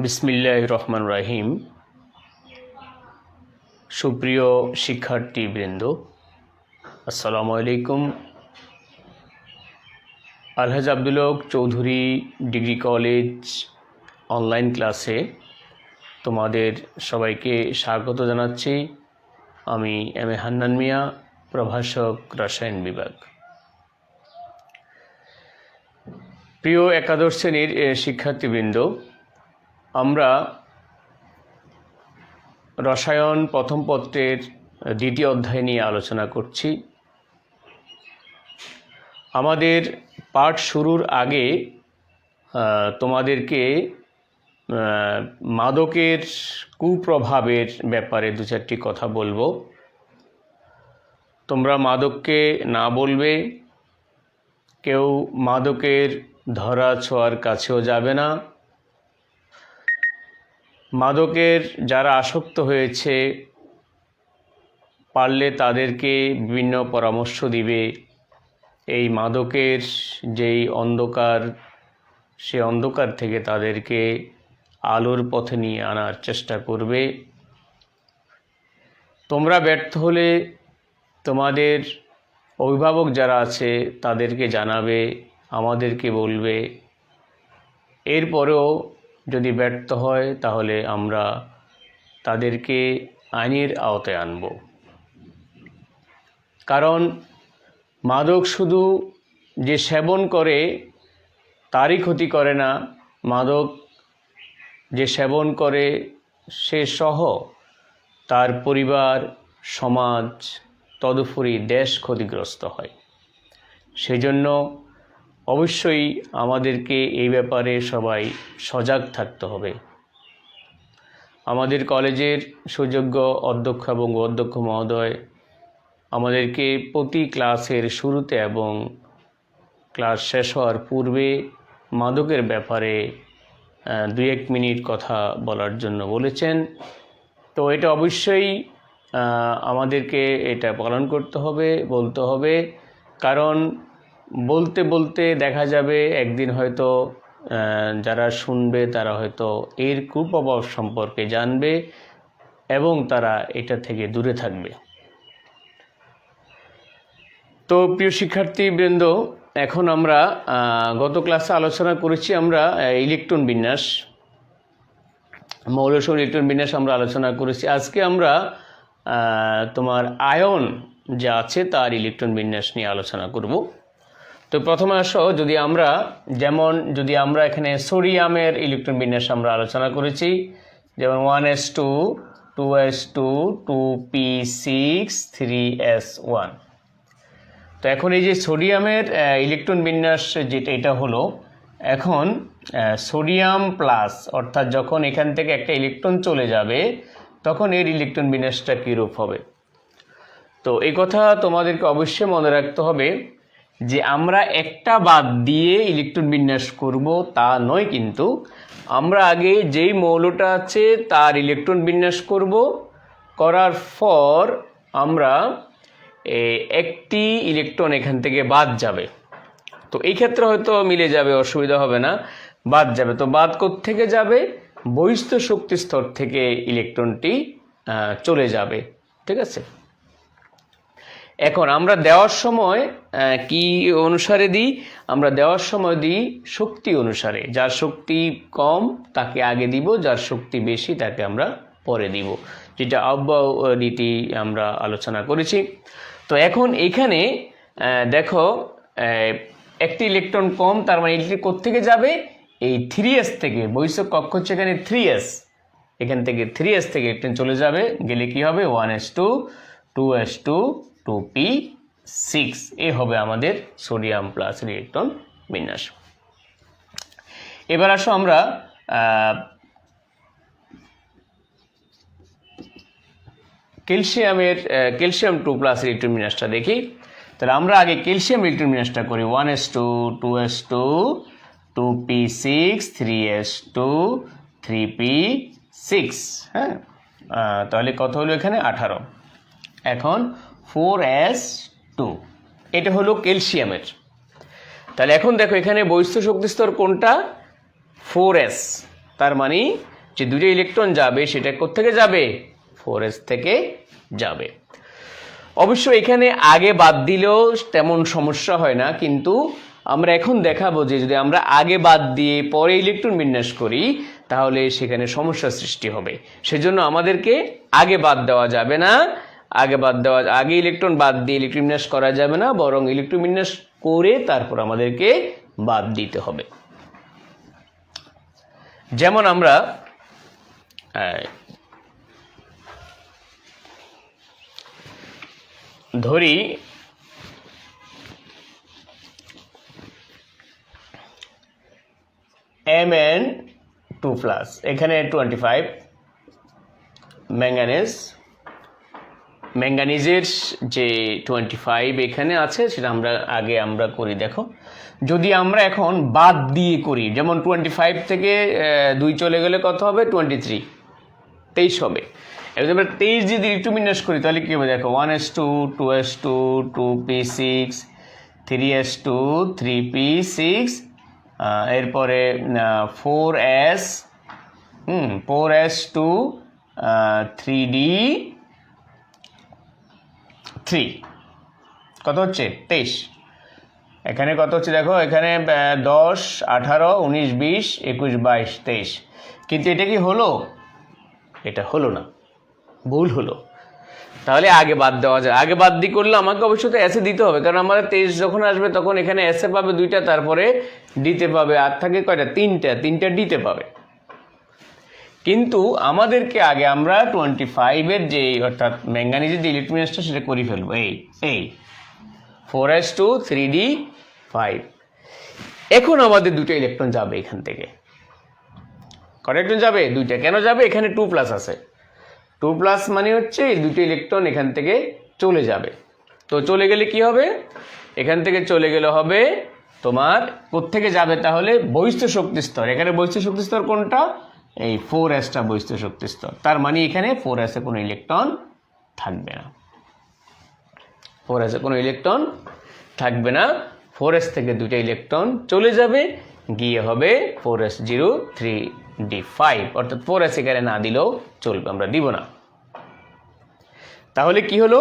বিসমিল্লাহির রহমানির রহিম। সুপ্রিয় শিক্ষার্থীবৃন্দ, আসসালামু আলাইকুম। আলহাজ Abdul Haque Chowdhury degree college online ক্লাসে তোমাদের সবাইকে স্বাগত জানাচ্ছি। আমি এম এ হান্নান মিয়া, প্রভাষক, রসায়ন বিভাগ। প্রিয় একাদশ শ্রেণীর শিক্ষার্থীবৃন্দ, আমরা রসায়ন প্রথম পত্রের দ্বিতীয় অধ্যায় নিয়ে আলোচনা করছি। আমাদের পাঠ শুরুর আগে তোমাদেরকে মাদকের কুপ্রভাবের ব্যাপারে দু চারটি কথা বলবো। তোমরা মাদককে না বলবে, কেউ মাদকের ধরা ছোঁয়ার কাছেও যাবে না। মাদকের যারা আসক্ত হয়েছে পারলে তাদেরকে বিভিন্ন পরামর্শ দিবে। এই মাদকের যেই অন্ধকার, সে অন্ধকার থেকে তাদেরকে আলোর পথে নিয়ে আনার চেষ্টা করবে। তোমরা ব্যর্থ হলে তোমাদের অভিভাবক যারা আছে তাদেরকে জানাবে, আমাদেরকে বলবে। এরপরেও যদি ব্যর্থ হয় তাহলে আমরা তাদেরকে আইনের আওতায় আনব। কারণ মাদক শুধু যে সেবন করে তারই ক্ষতি করে না, মাদক যে সেবন করে সে সহ তার পরিবার, সমাজ, তদুপরি দেশ ক্ষতিগ্রস্ত হয়। সেজন্য অবশ্যই আমাদেরকে এই ব্যাপারে সবাই সজাগ থাকতে হবে। আমাদের কলেজের সুযোগ্য অধ্যক্ষ এবং অধ্যক্ষ মহোদয় আমাদেরকে প্রতি ক্লাসের শুরুতে এবং ক্লাস শেষ হওয়ার পূর্বে মাদকের ব্যাপারে 2-1 মিনিট কথা বলার জন্য বলেছেন। তো এটা অবশ্যই আমাদেরকে এটা পালন করতে হবে, বলতে হবে। কারণ বলতে বলতে দেখা যাবে একদিন হয়তো যারা শুনবে তারা হয়তো এর কুপ্রভাব সম্পর্কে জানবে এবং তারা এটা থেকে দূরে থাকবে। তো প্রিয় শিক্ষার্থীবৃন্দ, এখন আমরা গত ক্লাসে আলোচনা করেছি আমরা ইলেকট্রন বিন্যাস, মৌলসমূহ ইলেকট্রন বিন্যাস আমরা আলোচনা করেছি। আজকে আমরা তোমার আয়ন যা আছে তার ইলেকট্রন বিন্যাস নিয়ে আলোচনা করব। তো প্রথমে আসো, যদি আমরা এখানে সোডিয়ামের ইলেকট্রন বিন্যাস আমরা আলোচনা করেছি, যেমন 1s2 2s2 2p6 3s1। তো এখন এই যে সোডিয়ামের ইলেকট্রন বিন্যাস যেটা, এটা হলো এখন সোডিয়াম প্লাস, অর্থাৎ যখন এখান থেকে একটা ইলেকট্রন চলে যাবে তখন এর ইলেকট্রন বিন্যাসটা কীরূপ হবে। তো এই কথা তোমাদেরকে অবশ্যই মনে রাখতে হবে যে আমরা একটা বাদ দিয়ে ইলেকট্রন বিন্যাস করব তা নয়, কিন্তু আমরা আগে যেই মৌলটা আছে তার ইলেকট্রন বিন্যাস করব, করার পর আমরা একটি ইলেকট্রন এখান থেকে বাদ যাবে। তো এই ক্ষেত্রে হয়তো মিলে যাবে, অসুবিধা হবে না, বাদ যাবে। তো বাদ কোত্থেকে যাবে? বহিস্থ শক্তি স্তর থেকে ইলেকট্রনটি চলে যাবে। ঠিক আছে। এখন আমরা দেওয়ার সময় কি অনুসারে দিই? আমরা দেওয়ার সময় দিই শক্তি অনুসারে। যার শক্তি কম তাকে আগে দিব, যার শক্তি বেশি তাকে আমরা পরে দিব, যেটা আব্বাউ রীতি আমরা আলোচনা করেছি। তো এখন এখানে দেখো একটি ইলেকট্রন কম, তার মানে ইলেকট্রন কোত্থেকে যাবে? এই 3s থেকে, বহিস্থ কক্ষ হচ্ছে এখানে 3s, এখান থেকে 3s থেকে ইলেকট্রন চলে যাবে, গেলে কি হবে? 1s2 2s2 2p6। এ হবে আমাদের সোডিয়াম প্লাস ইলেকট্রন বিন্যাস। এবার আসো আমরা ক্যালসিয়াম 2 প্লাস ইলেকট্রন বিন্যাসটা দেখি। তাহলে আমরা আগে ক্যালসিয়াম ইলেকট্রন বিন্যাসটা করি। 1s2 2s2 2p6 3s2 3p6। হ্যাঁ, তাহলে কত হলো এখানে? 18। এখন 4s2, এটা হলো ক্যালসিয়ামের। তাহলে এখন দেখো এখানে বহিস্থ শক্তি স্তর কোনটা? 4s। তার মানে যে দুটো ইলেকট্রন যাবে সেটা কোত্থেকে যাবে 4s থেকে যাবে। অবশ্য এখানে আগে বাদ দিলেও তেমন সমস্যা হয় না, কিন্তু আমরা এখন দেখাবো যে যদি আমরা আগে বাদ দিয়ে পরে ইলেকট্রন বিন্যাস করি তাহলে সেখানে সমস্যার সৃষ্টি হবে। সেজন্য আমাদেরকে আগে বাদ দেওয়া যাবে না, আগে ইলেকট্রন বাদ দিয়ে ইলেকট্রন বিন্যাস করা যাবে না, বরং ইলেকট্রন বিন্যাস করে তারপর আমাদেরকে বাদ দিতে হবে। যেমন আমরা ধরি Mn2+, এখানে 25 ম্যাঙ্গানিজের যে 25 এখানে আছে সেটা আমরা করি। দেখো, যদি আমরা এখন বাদ দিয়ে করি, যেমন 25 থেকে 2 চলে গেলে কত হবে 23 হবে। এবার আমরা 23 যদি ইলেকট্রন বিন্যাস করি তাহলে কি হবে দেখো, 1s2 2s2 2p6 3s2 3p6, এরপরে 4s2 3d3 কত হচ্ছে 23। এখানে কত হচ্ছে দেখো, এখানে 10 18 19 20 21 22 23, কিন্তু এটা কি হলো? এটা হলো না, ভুল হলো। তাহলে আগে বাদ দেওয়া যায়। আগে বাদ দিয়ে করলে আমাকে অবশ্যই এসে দিতে হবে, কারণ আমাদের 23 যখন আসবে তখন এখানে এসে পাবে 2টা, তারপরে ডিতে পাবে, আর থাকে কয়টা 3টা ডিতে পাবে। কিন্তু আমাদেরকে আগে আমরা 25-এর যে অর্থাৎ ম্যাঙ্গানিজের যে ইলেকট্রন বিন্যাসটা সেটা করে ফেলবো। এই 4s2 3d5। এখন আমাদের 2টা ইলেকট্রন যাবে এখান থেকে। কটা ইলেকট্রন যাবে? 2টা। কেন যাবে? এখানে 2+ আছে। 2+ মানে হচ্ছে এই 2টো ইলেকট্রন এখান থেকে চলে যাবে। তো চলে গেলে কি হবে? এখান থেকে চলে গেলে হবে তোমার কোত্থেকে যাবে তাহলে? বহিস্থ শক্তি স্তর। এখানে বহিস্থ শক্তি স্তর কোনটা? এই 4s-টা বহিস্থ শক্তি স্তর। তার মানে এখানে 4s-এ কোনো ইলেকট্রন থাকবে না। 4s-এ কোনো ইলেকট্রন থাকবে না। 4s থেকে 2টা ইলেকট্রন চলে যাবে, গিয়ে হবে 4s0 3d5, অর্থাৎ 4s এখানে না দিলেও চলবে, আমরা দিব না। তাহলে কি হলো?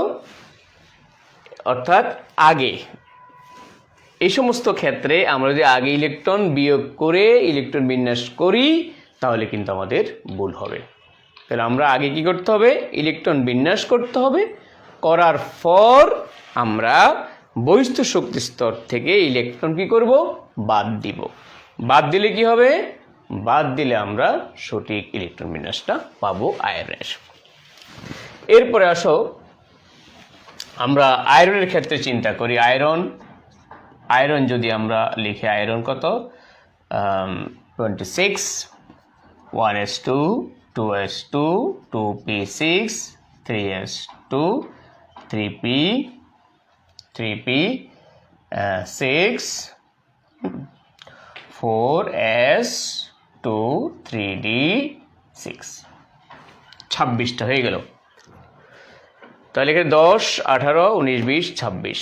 অর্থাৎ আগে এই সমস্ত ক্ষেত্রে আমরা যদি আগে ইলেকট্রন বিয়োগ করে ইলেকট্রন বিন্যাস করি তাহলে কিন্তু আমাদের ভুল হবে। তাহলে আমরা আগে কি করতে হবে? ইলেকট্রন বিন্যাস করতে হবে। করার পর আমরা বহিস্থ শক্তি স্তর থেকে ইলেকট্রন কি করব? বাদ দিব। বাদ দিলে কি হবে? বাদ দিলে আমরা সঠিক ইলেকট্রন বিন্যাসটা পাবো আয়রনের। এরপরে আসো আমরা আয়রনের ক্ষেত্রে চিন্তা করি। আয়রন যদি আমরা লিখি, আয়রন কত? 26 1s2 2s2 2p6 3s2 3p6 4s2 3d6, 26টা হয়ে গেল। তাহলে এখানে 10 18 19 20 26।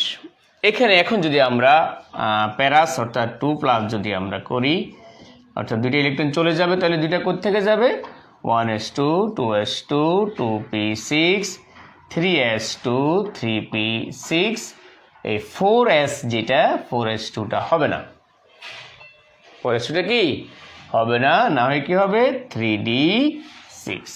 এখানে এখন যদি আমরা প্যারাস অর্থাৎ 2+ যদি আমরা করি, অর্থাৎ 2টা ইলেকট্রন চলে যাবে, তাহলে 2টা কোত্থেকে যাবে? 1s2 2s2 2p6 3s2 3p6, এই 4s যেটা 4s2টা হবে না। 4s2টা কি হবে না? না হয় কি হবে? 3d6।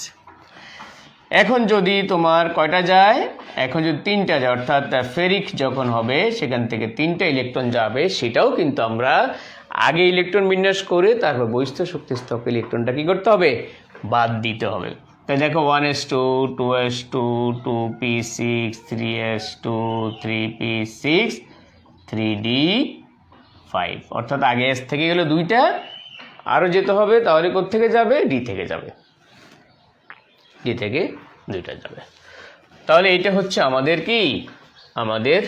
এখন যদি তোমার কয়টা যায়? এখন যদি 3টা যায়, অর্থাৎ ফেরিক যখন হবে সেখান থেকে 3টা ইলেকট্রন যাবে, সেটাও কিন্তু আমরা আগে ইলেকট্রন বিন্যাস করে তারপর বহিস্থ শক্তি স্তরকে ইলেকট্রনটা কি করতে হবে? বাদ দিতে হবে। তাই দেখো 1s2 2s2 2p6 3s2 3p6 3d5, অর্থাৎ আগে s থেকে গেলে 2টা, আরও যেতে হবে, তাহলে কোত্থেকে যাবে? ডি থেকে যাবে, ডি থেকে 2টা যাবে। তাহলে এইটা হচ্ছে আমাদের কি? আমাদের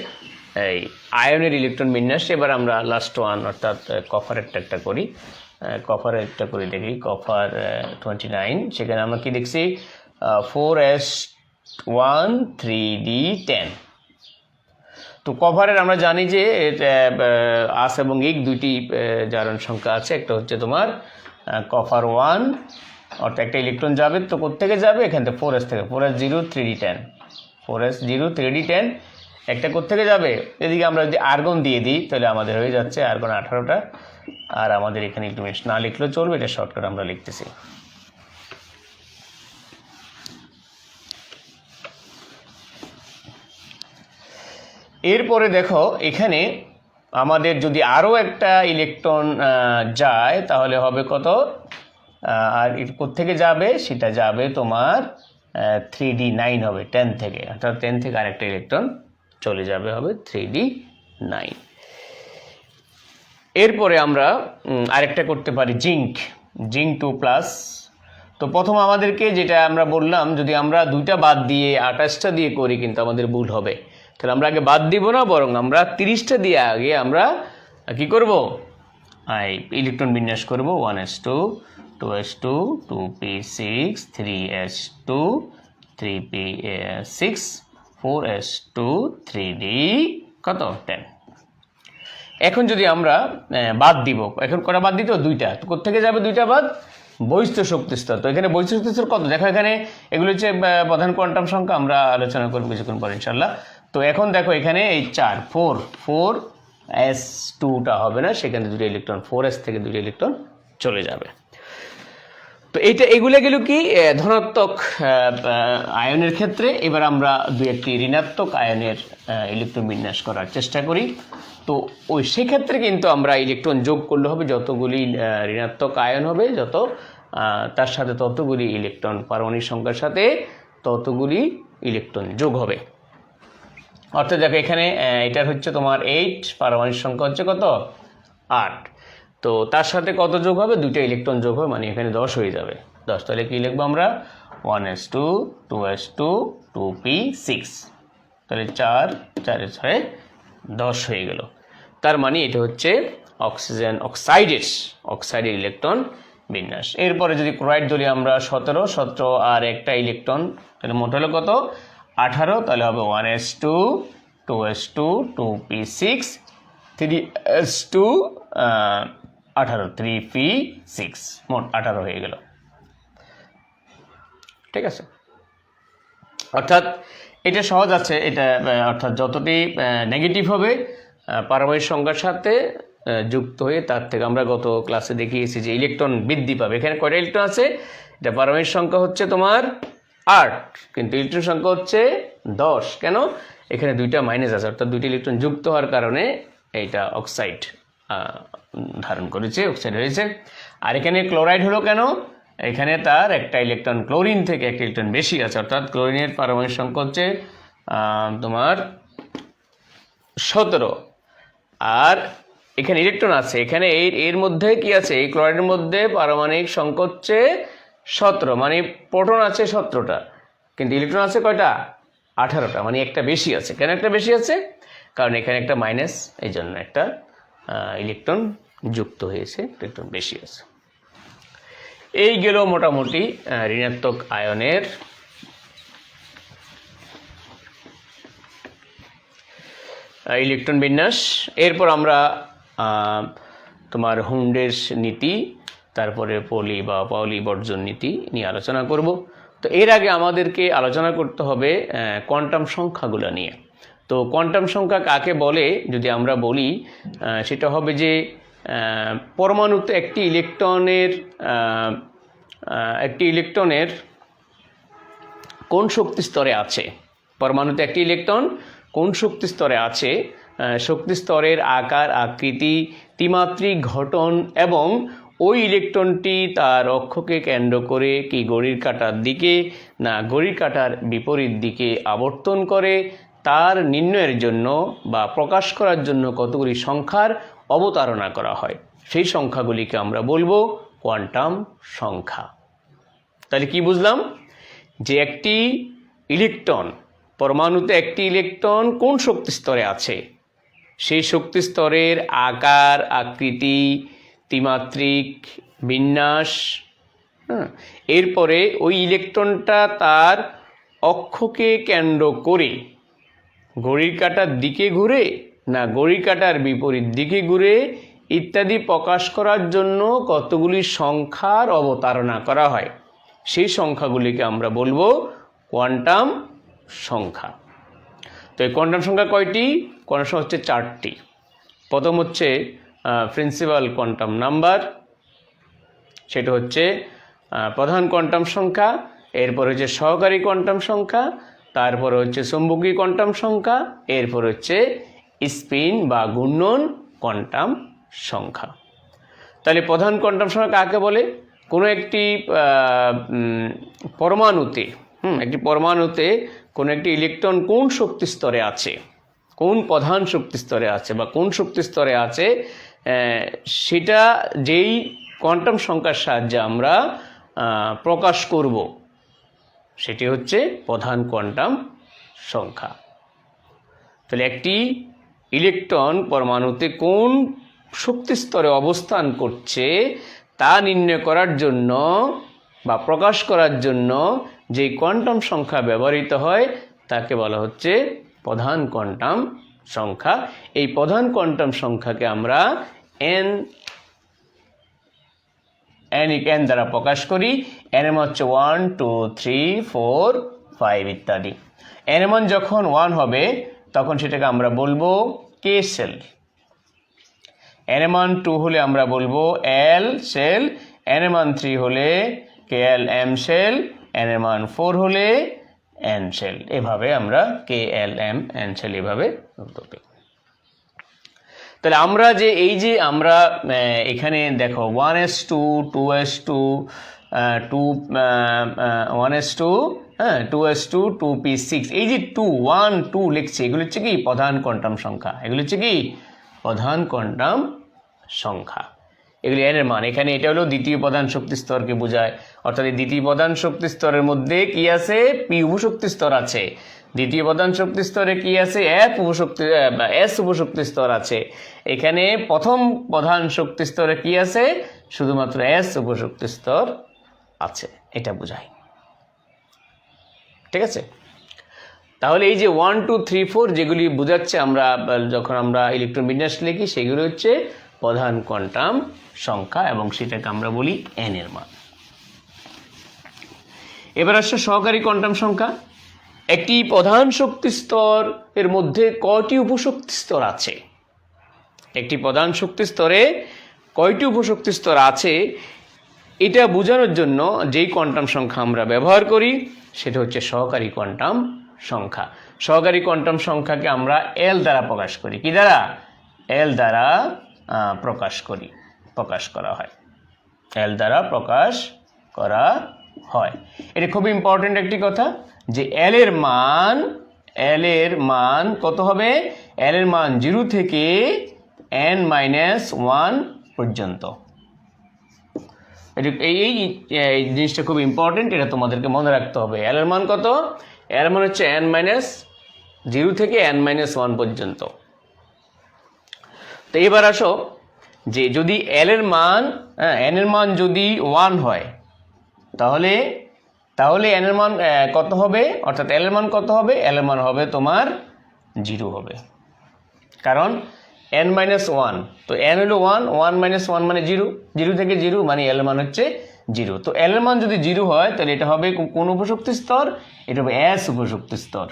এই আয়নের ইলেকট্রন বিন্যাস। এবার আমরা লাস্ট ওয়ান অর্থাৎ কপারেরটা করি। কপারেরটা করে দেখি, কপার 29। সেখানে আমরা কি দেখছি? 4s1 3d10। তো কপারের আমরা জানি যে আস এবং ইক দুইটি জারণ সংখ্যা আছে। একটা হচ্ছে তোমার কপার 1, অর্থাৎ একটা ইলেকট্রন যাবে তো কোত্থেকে যাবে, এখান থেকে 4s থেকে, 4s 0 3d10, 4s 0 3d10 একটা কোত্থেকে যাবে, এদিকে আমরা যদি আর্গন দিয়ে দিই তাহলে আমাদের হয়ে যাচ্ছে আর্গন 18টা। আর আমাদের এখানে একটু বেশ না লিখলেও চলবে, এটা শর্টকাট আমরা লিখতেছি। এরপরে দেখো এখানে আমাদের যদি আরও একটা ইলেকট্রন যায় তাহলে হবে কত, আর কোত্থেকে যাবে, সেটা যাবে তোমার 3d9 হবে 10 থেকে, অর্থাৎ 10 থেকে আরেকটা ইলেকট্রন চলে যাবে, হবে 3d9। এরপরে আমরা আরেকটা করতে পারি জিঙ্ক 2+। তো প্রথম আমাদেরকে যেটা আমরা বললাম, যদি আমরা 2টা বাদ দিয়ে 28টা দিয়ে করি কিন্তু আমাদের ভুল হবে, তাহলে আমরা আগে বাদ দিব না, বরং আমরা 30টা দিয়ে আগে আমরা কি করব, ইলেকট্রন বিন্যাস করব। 1s2 2s2 2p6 3s2 3p6 4s2 3d কত 10। এখন যদি আমরা বাদ দিব, এখন কটা বাদ দিত, 2টা, তো কোত্থেকে যাবে 2টা বাদ, বহিস্থ শক্তি স্তর। তো এখানে বহিস্থ শক্তি স্তর কত দেখো, এখানে এগুলো হচ্ছে প্রধান কোয়ান্টাম সংখ্যা, আমরা আলোচনা করব কিছুক্ষণ পর ইনশাল্লাহ। তো এখন দেখো এখানে এই 4s2টা হবে না, সেখানে 2টা ইলেকট্রন 4s থেকে 2টা ইলেকট্রন চলে যাবে। তো এগুলো গেল কি ধনাত্মক আয়নের ক্ষেত্রে। এবার আমরা 2-1টি ঋণাত্মক আয়নের ইলেকট্রন বিন্যাস করার চেষ্টা করি। তো সেক্ষেত্রে কিন্তু আমরা ইলেকট্রন যোগ করলে হবে, যতগুলি ঋণাত্মক আয়ন হবে তার সাথে ততগুলি ইলেকট্রন, পারমাণবিক সংখ্যার সাথে ততগুলি ইলেকট্রন যোগ হবে। অর্থাৎ দেখো এখানে এটার হচ্ছে তোমার 8, পারমাণবিক সংখ্যা হচ্ছে কত 8, তো তার সাথে কত যোগ হবে, 2টা ইলেকট্রন যোগ হবে, মানে এখানে 10 হয়ে যাবে 10। তাহলে কি লিখবো আমরা, 1s2 2s2 2p6, তাহলে 4 4 6 10 হয়ে গেল। তার মানে এটা হচ্ছে অক্সাইডের ইলেকট্রন বিন্যাস। এরপরে যদি ক্লোরাইড ধরি আমরা 17 আর একটা ইলেকট্রন, তাহলে মোট হলো কত 18, তাহলে হবে 1s2 2s2 2p6 3s2 18 3p6, মোট 18 হয়ে গেল। ঠিক আছে, অর্থাৎ এটা সহজ আছে, এটা অর্থাৎ যতটি নেগেটিভ হবে পারমাণবিক সংখ্যার সাথে যুক্ত হয়ে, তার থেকে আমরা গত ক্লাসে দেখিয়েছি যে ইলেকট্রন বৃদ্ধি পাবে। এখানে কয়টা ইলেকট্রন আছে, এটা পারমাণবিক সংখ্যা হচ্ছে তোমার 8, কিন্তু ইলেকট্রন সংখ্যা হচ্ছে 10। কেন, এখানে 2টা মাইনাস আছে, অর্থাৎ 2টি ইলেকট্রন যুক্ত হওয়ার কারণে এইটা অক্সাইড ধারণ করেছে, অক্সাইড হয়েছে। আর এখানে ক্লোরাইড হলো কেন, এখানে তার একটা ইলেকট্রন ক্লোরিন থেকে একটা ইলেকট্রন বেশি আছে, অর্থাৎ ক্লোরিনের পারমাণবিক সংখ্যা হচ্ছে তোমার 17। আর এখানে ইলেকট্রন আছে, এখানে এর মধ্যে কি আছে, এই ক্লোরাইডের মধ্যে পারমাণবিক সংখ্যা হচ্ছে 17, মানে প্রোটন আছে 17টা, কিন্তু ইলেকট্রন আছে কয়টা 18টা, মানে একটা বেশি আছে। কেন একটা বেশি আছে, কারণ এখানে একটা মাইনাস, এই জন্য একটা ইলেকট্রন যুক্ত হয়েছে, ইলেকট্রন বেশি আছে। এই গেল মোটামুটি ঋণাত্মক আয়নের ইলেকট্রন বিন্যাস। এরপর আমরা তোমার হুন্ডের নীতি, তারপরে পলি বা পাউলি বর্জন নীতি নিয়ে আলোচনা করব। তো এর আগে আমাদেরকে আলোচনা করতে হবে কোয়ান্টাম সংখ্যাগুলো নিয়ে। তো কোয়ান্টাম সংখ্যা কাকে বলে যদি আমরা বলি, সেটা হবে যে পরমাণুতে একটি ইলেকট্রনের কোন শক্তি স্তরে আছে, পরমাণুতে একটি ইলেকট্রন কোন শক্তি স্তরে আছে, শক্তি স্তরের আকার, আকৃতি, ত্রিমাত্রিক গঠন এবং ওই ইলেকট্রনটি তার অক্ষকে কেন্দ্র করে কি ঘড়ির কাঁটার দিকে না ঘড়ির কাঁটার বিপরীত দিকে আবর্তন করে, তার নির্ণয়ের জন্য বা প্রকাশ করার জন্য কতগুলি সংখ্যার অবতারণা করা হয়। সেই সংখ্যাগুলিকে আমরা বলবো কোয়ান্টাম সংখ্যা। তাহলে কি বুঝলাম, যে একটি ইলেকট্রন, পরমাণুতে একটি ইলেকট্রন কোন শক্তি স্তরে আছে, সেই শক্তি স্তরের আকার, আকৃতি, ত্রিমাত্রিক বিন্যাস, এরপরে ওই ইলেকট্রনটা তার অক্ষকে কেন্দ্র করে ঘড়ির কাঁটার দিকে ঘুরে না ঘড়ির কাঁটার বিপরীত দিকে ঘুরে, ইত্যাদি প্রকাশ করার জন্য কতগুলি সংখ্যার অবতারণা করা হয়, সেই সংখ্যাগুলিকে আমরা বলবো কোয়ান্টাম সংখ্যা। তো এই কোয়ান্টাম সংখ্যা কয়টি? কোয়ান্টাম সংখ্যা হচ্ছে 4টি। প্রথম হচ্ছে প্রিন্সিপাল কোয়ান্টাম নাম্বার, সেটা হচ্ছে প্রধান কোয়ান্টাম সংখ্যা। এরপর হচ্ছে সহকারী কোয়ান্টাম সংখ্যা, তারপর হচ্ছে চৌম্বকীয় কোয়ান্টাম সংখ্যা, এরপর হচ্ছে স্পিন বা ঘূর্ণন কোয়ান্টাম সংখ্যা। তাহলে প্রধান কোয়ান্টাম সংখ্যা কাকে বলে? কোনো একটি পরমাণুতে কোনো একটি ইলেকট্রন কোন শক্তি স্তরে আছে, কোন প্রধান শক্তি স্তরে আছে বা কোন শক্তি স্তরে আছে, সেটা যেই কোয়ান্টাম সংখ্যার সাহায্যে আমরা প্রকাশ করব, সেটি হচ্ছে প্রধান কোয়ান্টাম সংখ্যা। তাহলে একটি ইলেকট্রন পরমাণুতে কোন শক্তি স্তরে অবস্থান করছে তা নির্ণয় করার জন্য বা প্রকাশ করার জন্য যে কোয়ান্টাম সংখ্যা ব্যবহৃত হয় তাকে বলা হচ্ছে প্রধান কোয়ান্টাম সংখ্যা। এই প্রধান কোয়ান্টাম সংখ্যাকে আমরা n দ্বারা প্রকাশ করি। n এর মান হচ্ছে 1 2 3 4 5 ইত্যাদি। n এর মান যখন 1 হবে তখন সেটাকে আমরা বলবো k সেল। n এর মান 2 হলে আমরা বলবো l সেল। n এর মান 3 হলে kl m সেল। n এর মান 4 হলে n সেল। এভাবে আমরা kl m n সেল এভাবে বলতে। তাহলে আমরা যে আমরা এখানে দেখো 1s2 2s2 1s2 2s2 2p6, এই যে 2 1 2 লিখছি, এগুলো হচ্ছে কি প্রধান কোয়ান্টাম সংখ্যা। এগুলো হচ্ছে কি প্রধান কোয়ান্টাম সংখ্যা। এগুলি n এর মান। এখানে এটা হলো দ্বিতীয় প্রধান শক্তি স্তরকে বোঝায়, অর্থাৎ এই দ্বিতীয় প্রধান শক্তি স্তরের মধ্যে কি আছে? p উপশক্তি স্তর আছে। দ্বিতীয় প্রধান শক্তি স্তরে কি আছে? s উপশক্তি স্তর আছে। এখানে প্রথম প্রধান শক্তি স্তরে কি আছে? শুধুমাত্র s উপশক্তি স্তর আছে, এটা বোঝায়। ঠিক আছে? তাহলে এই যে 1 2 3 4 যেগুলি বোঝাচ্ছে আমরা যখন আমরা ইলেকট্রন বিন্যাস লিখি, সেগুলো হচ্ছে প্রধান কোয়ান্টাম সংখ্যা এবং সেটাকে আমরা বলি n এর মান। এবার আসছে সহকারী কোয়ান্টাম সংখ্যা। একটি প্রধান শক্তি স্তর এর মধ্যে কয়টি উপশক্তি স্তর আছে? একটি প্রধান শক্তি স্তরে কয়টি উপশক্তি স্তর আছে এটা বোঝানোর জন্য যেই কোয়ান্টাম সংখ্যা আমরা ব্যবহার করি সেটা হচ্ছে সহকারী কোয়ান্টাম সংখ্যা। সহকারী কোয়ান্টাম সংখ্যাকে আমরা l দ্বারা প্রকাশ করি। কি দ্বারা? l দ্বারা প্রকাশ করা হয়। l দ্বারা প্রকাশ করা হয়। এটা খুব ইম্পর্টেন্ট একটি কথা যে l এর মান কত হবে? l এর মান 0 থেকে n-1 পর্যন্ত। এই জিনিসটা খুব ইম্পর্টেন্ট, এটা তোমাদেরকে মনে রাখতে হবে। l এর মান কত? l এর মান হচ্ছে n-0 থেকে n-1 পর্যন্ত। তো এবার আসো যে যদি l এর মান n এর মান যদি 1 হয় তাহলে n এর মান কত হবে? অর্থাৎ l এর মান কত হবে? l এর মান হবে তোমার 0 হবে, কারণ n-1। তো n হলো 1, 1-1 মানে 0, 0 থেকে 0 মানে l এর মান হচ্ছে 0। তো l এর মান যদি 0 হয় তাহলে এটা হবে কোন উপশক্তি স্তর? এটা হবে s উপশক্তি স্তর।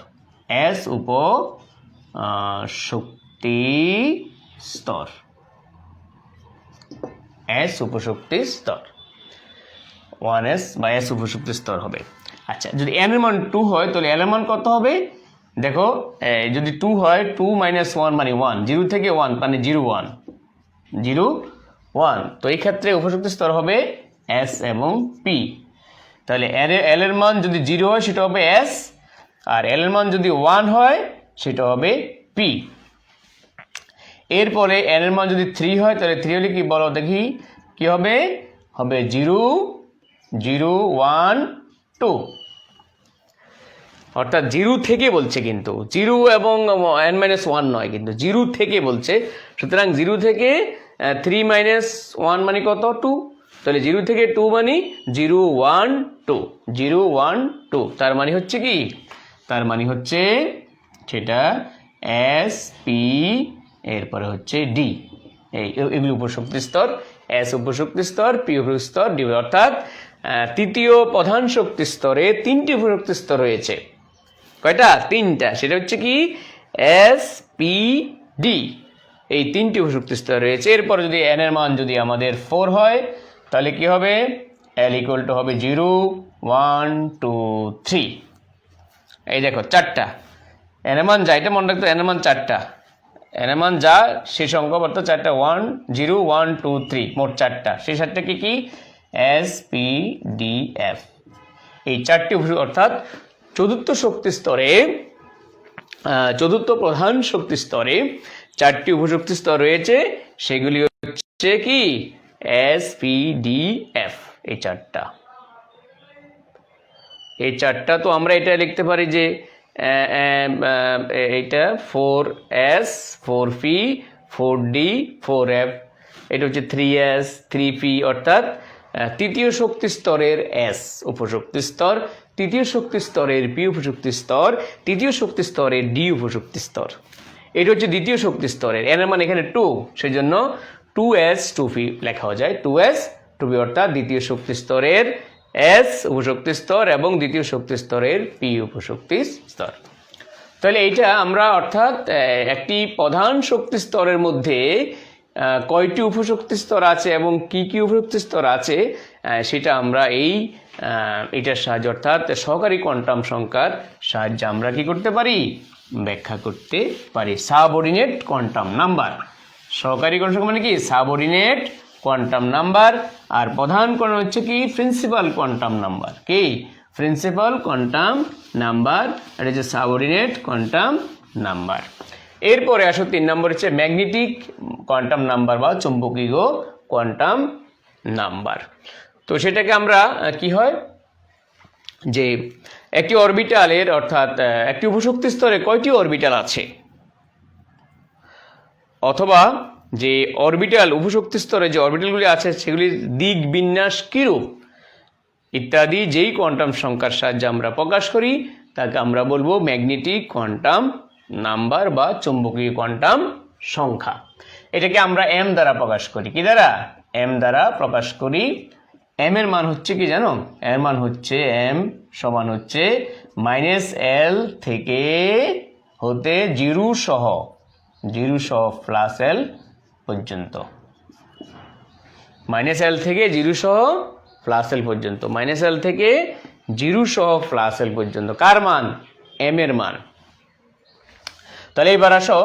s উপশক্তি স্তর, s উপশক্তি স্তর 1s বা s উপশক্তি স্তর হবে। আচ্ছা, যদি n এর মান 2 হয় তাহলে l এর মান কত হবে? দেখো যদি 2 হয় 2-1 মানে 1, 0 থেকে 1 মানে 0-1, 0-1। তো এই ক্ষেত্রে উপশক্তি স্তর হবে s এবং p। তাহলে l এর মান যদি 0 হয় সেটা হবে s, আর l এর মান যদি 1 হয় সেটা হবে p। এরপরে n এর মান যদি 3 হয় তাহলে 3 হলে কি বলো দেখি কি হবে? হবে 0-0-1-2, অর্থাৎ 0 থেকে বলছে, কিন্তু 0 এবং n-1 নয়, কিন্তু 0 থেকে বলছে। সুতরাং 0 থেকে 3-1 মানে কত? 2। তাহলে 0 থেকে 2 মানে 0-1-2, 0-1-2। তার মানে হচ্ছে কি? তার মানে হচ্ছে সেটা s p, এরপরে হচ্ছে d, এগুলি উপশক্তি স্তর, এস উপশক্তি স্তর, পি উপশক্তি স্তর, ডি, অর্থাৎ তৃতীয় প্রধান শক্তি স্তরে 3টি উপশক্তি স্তর রয়েছে। কয়টা? 3টা। সেটা হচ্ছে কি এস, পি, ডি, এই 3টি উপশক্তি স্তর রয়েছে। এরপর যদি এন এর মান যদি আমাদের 4 হয় তাহলে কি হবে? এল ইকুয়াল টু হবে 0, 1, 2, 3। এই দেখো 4টা এন এর মান যা, এটা মনে রাখতো, এন এর মান 4টা, এন এর মান যা সেই সংখ্যা অর্থাৎ 4টা, 1, 0, 1, 2, 3, মোট 4টা। সেই 4টা কি এস, পি, ডি, এফ, এই 4টি অর্থাৎ চতুর্থ শক্তি স্তরে, চতুর্থ প্রধান শক্তি স্তরে 4টি উপশক্তি স্তর রয়েছে। সেগুলি হচ্ছে কি এস, পি, ডি, এফ, এই 4টা। এই 4টা তো আমরা এটা লিখতে পারি যে এইটা 4s, 4p, 4d, 4f, এটা হচ্ছে 3s, 3p, অর্থাৎ তৃতীয় শক্তি স্তরের এস উপশক্তি স্তর, তৃতীয় শক্তি স্তরের পি উপশক্তি স্তর, তৃতীয় শক্তি স্তরের ডি উপশক্তি স্তর। এটা হচ্ছে দ্বিতীয় শক্তি স্তরের, এর মানে এখানে 2, সেই জন্য 2s, 2p লেখা যায়, 2s, 2p, অর্থাৎ দ্বিতীয় শক্তি স্তরের এস উপশক্তি স্তর এবং দ্বিতীয় শক্তি স্তরের পি উপশক্তি স্তর। তাহলে এইটা আমরা অর্থাৎ একটি প্রধান শক্তি স্তরের মধ্যে কয়টি উপশক্তি স্তর আছে এবং কি কি উপশক্তি স্তর আছে সেটা আমরা এটার সাহায্যে অর্থাৎ সহকারী কোয়ান্টাম সংখ্যার সাহায্যে আমরা কি করতে পারি? ব্যাখ্যা করতে পারি। সাবঅর্ডিনেট কোয়ান্টাম নাম্বার, সহকারী কোয়ান্টাম সংখ্যা মানে কি সাবঅর্ডিনেট কোয়ান্টাম নাম্বার, আর প্রধান কোণ হচ্ছে কি প্রিন্সিপাল কোয়ান্টাম নাম্বার। কি প্রিন্সিপাল কোয়ান্টাম নাম্বার, এটা হচ্ছে সাবঅর্ডিনেট কোয়ান্টাম নাম্বার। এরপরে আসো 3 নম্বর হচ্ছে ম্যাগনেটিক কোয়ান্টাম নাম্বার বা চৌম্বকীয় কোয়ান্টাম নাম্বার। তো সেটাকে আমরা কি হয় যে একটি অরবিটালের অর্থাৎ একটি উপশক্তি স্তরে কয়টি অরবিটাল আছে, অথবা যে অরবিটাল উপশক্তি স্তরে যে অরবিটালগুলি আছে সেগুলির দিক বিন্যাস কিরূপ ইত্যাদি যেই কোয়ান্টাম সংখ্যার সাহায্যে আমরা প্রকাশ করি তাকে আমরা বলবো ম্যাগনেটিক কোয়ান্টাম নাম্বার বা চৌম্বকীয় কোয়ান্টাম সংখ্যা। এটাকে আমরা এম দ্বারা প্রকাশ করি। কি দ্বারা? এম দ্বারা প্রকাশ করি। এম এর মান হচ্ছে কি জানো? এর মান হচ্ছে এম সমান হচ্ছে -L থেকে হতে 0 সহ প্লাস L পর্যন্ত, -L থেকে 0 সহ প্লাস L পর্যন্ত, -L থেকে 0 সহ প্লাস L পর্যন্ত। কার মান? এম এর মান। তাহলে এবার আসো,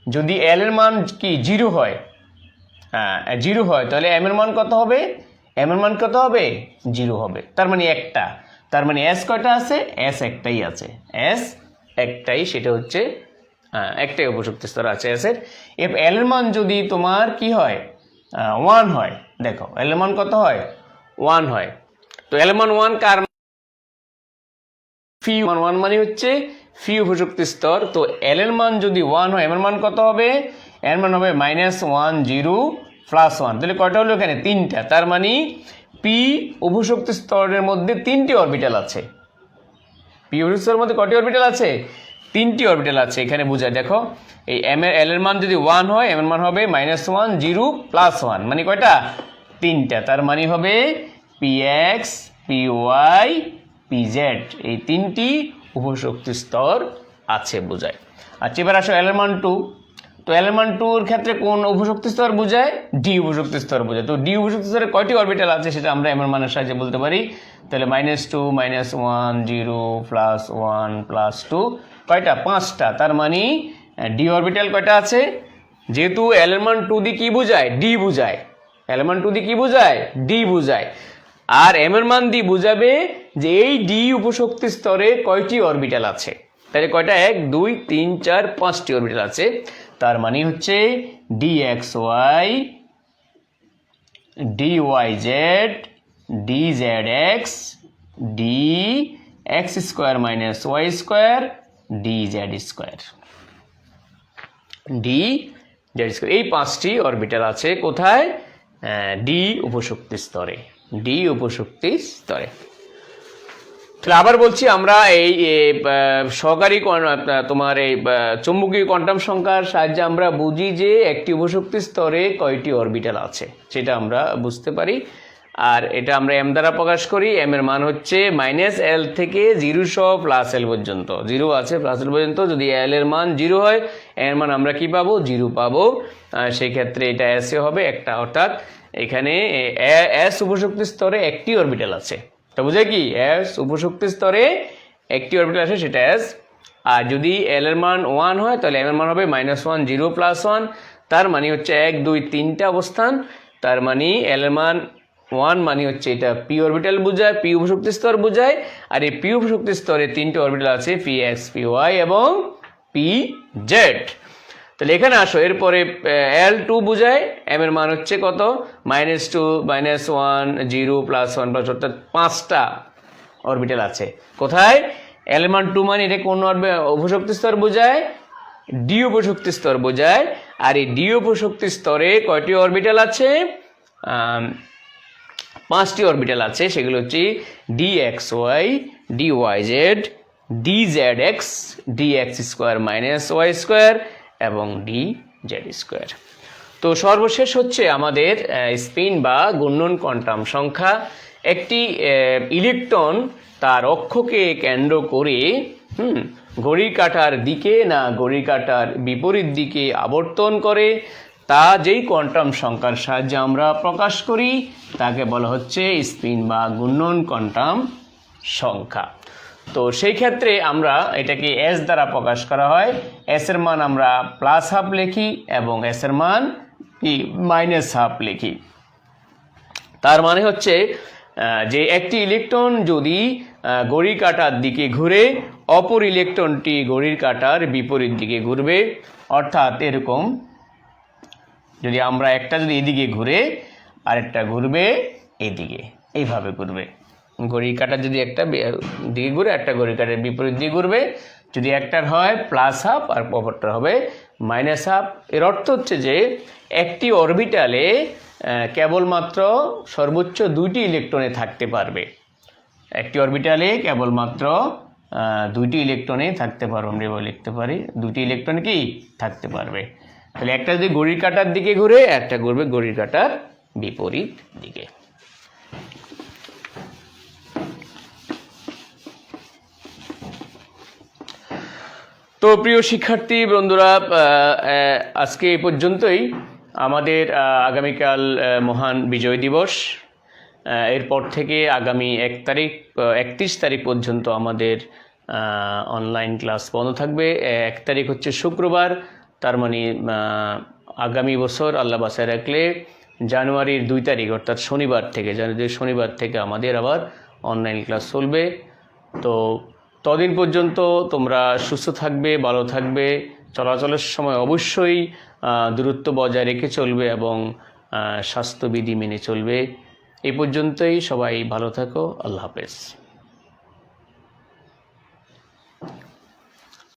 যদি L এর মান কি 0 হয়, 0 হয়, তাহলে এম এর মান কত হবে? এম এর মান কত হবে? 0 হবে। তার মানে একটা, তার মানে এস কয়টা আছে? এস একটাই আছে, এস একটাই, সেটা হচ্ছে একটাই উপশক্তি স্তর আছে এস এর। এল এর মান যদি তোমার কি হয় 1 হয়, দেখো এল এর মান কত হয়? 1 হয়। তো এল এর মান 1 কার? ফি 1 মানে হচ্ছে ফি উপশক্তি স্তর। তো এল এর মান যদি 1 হয়, এম এর মান কত হবে? এর মান হবে -1, 0, প্লাস 1। তাহলে কয়টা হলো এখানে? 3টা। তার মানে পি উপশক্তি স্তরের মধ্যে 3টি অরবিটাল আছে। পি উপশক্তি স্তরের মধ্যে কয়টি অরবিটাল আছে? 3টি অরবিটাল আছে। এখানে বুঝায় দেখো, এই এল এর মান যদি 1 হয়, এম এর মান হবে -1, 0, প্লাস 1, মানে কয়টা? 3টা। তার মানে হবে px, py, pz, এই 3টি উপশক্তি স্তর আছে বোঝায়। আচ্ছা, এবার আসো এল এর মান 2। তো এল এর মান 2 এর ক্ষেত্রে কোন উপশক্তি স্তর বোঝায়? ডি উপশক্তি স্তর বোঝায়। তো ডি উপশক্তি স্তরে কয়টি অরবিটাল আছে সেটা আমরা এম এর মানের সাহায্যে বলতে পারি। তাহলে -2, -1, 0, প্লাস 1, প্লাস 2, কয়টা? 5টা। তার মানে ডি অরবিটাল কয়টা আছে? যেহেতু এল এর মান 2 দিয়ে কি বোঝায়? ডি বোঝায়। এল এর মান 2 দিয়ে কি বোঝায়? ডি বোঝায়। আর এম এর মান দিয়ে বোঝাবে যে এই ডি উপশক্তি স্তরে কয়টি অরবিটাল আছে। তাহলে কয়টা? 1, 2, 3, 4, 5টি অরবিটাল আছে। তার মানে হচ্ছে dxy, dyz, dzx, dx² - y², dz², dz²। এই 5টি অরবিটাল আছে কোথায়? ডি উপশক্তি স্তরে, ডি উপশক্তি স্তরে। তাহলে আবার বলছি, আমরা এই সহকারী তোমার এই চুম্বকীয় কোয়ান্টাম সংখ্যার সাহায্যে আমরা বুঝি যে একটি উপশক্তি স্তরে কয়টি অরবিটাল আছে, সেটা আমরা বুঝতে পারি। আর এটা আমরা এম দ্বারা প্রকাশ করি। এম এর মান হচ্ছে -L থেকে 0 সহ +L পর্যন্ত, 0 আছে +L পর্যন্ত। যদি L এর মান 0 হয়, এর মান আমরা কি পাবো? 0 পাবো। সেই ক্ষেত্রে এটা S এ হবে একটা, অর্থাৎ এখানে S উপশক্তি স্তরে একটি অরবিটাল আছে। এটা বোঝায় কি? S উপশক্তি স্তরে একটি অরবিটাল আছে, সেটা S। আর যদি L এর মান 1 হয়, তাহলে M এর মান হবে -1 0 +1। তার মানে হচ্ছে 1 2 3টা অবস্থান। তার মানে L এর মান 1 মানে হচ্ছে এটা p অরবিটাল বোঝায়, p উপশক্তি স্তর বোঝায়। আর এই p উপশক্তি স্তরে 3টে অরবিটাল আছে, px py এবং pz। তাহলে এখানে আসো, এরপরে L2 বোঝায়, m এর মান হচ্ছে কত? -2 -1 0 +1 অর্থাৎ 5টা অরবিটাল আছে। কোথায়? L এর মান 2 মানে এটা কোন উপশক্তি স্তর বোঝায়? d উপশক্তি স্তর বোঝায়। আর এই d উপশক্তি স্তরে কয়টি অরবিটাল আছে? 5টি অরবিটাল আছে। সেগুলো হচ্ছে dxy dyz dzx dx² - y² এবং dz²। তো সর্বশেষ হচ্ছে আমাদের স্পিন বা ঘূর্ণন কোয়ান্টাম সংখ্যা। একটি ইলেকট্রন তার অক্ষকে কেন্দ্র করে ঘড়ির কাঁটার দিকে না ঘড়ির কাঁটার বিপরীত দিকে আবর্তন করে, তা যেই কোয়ান্টাম সংখ্যার সাহায্যে আমরা প্রকাশ করি তাকে বলা হচ্ছে স্পিন বা ঘূর্ণন কোয়ান্টাম সংখ্যা। তো সেই ক্ষেত্রে আমরা এটাকে S দ্বারা প্রকাশ করা হয়। S এর মান আমরা +½ লিখি এবং S এর মান কি -½ লিখি। তার মানে হচ্ছে যে একটি ইলেকট্রন যদি ঘড়ির কাঁটার দিকে ঘুরে, অপর ইলেকট্রনটি ঘড়ির কাঁটার বিপরীত দিকে ঘুরবে। অর্থাৎ এরকম, যদি আমরা একটা যদি এদিকে ঘুরে আর একটা ঘুরবে এদিকে, এইভাবে ঘুরবে। ঘড়ির কাঁটার যদি একটা দিকে ঘুরে, একটা ঘড়ির কাঁটার বিপরীত দিকে ঘুরবে। যদি একটার হয় +½ আর অপরটার হবে -½ এর অর্থ হচ্ছে যে একটি অরবিটালে কেবলমাত্র সর্বোচ্চ 2টি ইলেকট্রনে থাকতে পারবে। একটি অরবিটালে কেবলমাত্র 2টি ইলেকট্রনে থাকতে পারবে। আমরা লিখতে পারি 2টি ইলেকট্রন কি থাকতে পারবে। তাহলে একটা যদি ঘড়ির কাঁটার দিকে ঘুরে, একটা ঘুরবে ঘড়ির কাঁটার বিপরীত দিকে। তো প্রিয় শিক্ষার্থী বন্ধুরা, আজকে এই পর্যন্তই। আমাদের আগামীকাল মহান বিজয় দিবস। এরপর থেকে আগামী 31 তারিখ পর্যন্ত আমাদের অনলাইন ক্লাস বন্ধ থাকবে। 1 তারিখ হচ্ছে শুক্রবার। তার মানে আগামী বছর আল্লাহ বাঁচায় রাখলে জানুয়ারির 2 তারিখ অর্থাৎ শনিবার থেকে আমাদের আবার অনলাইন ক্লাস চলবে। তো ততদিন পর্যন্ত তোমরা সুস্থ থাকবে, ভালো থাকবে। চলাচলের সময় অবশ্যই দূরত্ব বজায় রেখে চলবে এবং স্বাস্থ্যবিধি মেনে চলবে। এই পর্যন্তই। সবাই ভালো থাকো। আল্লাহ হাফেজ।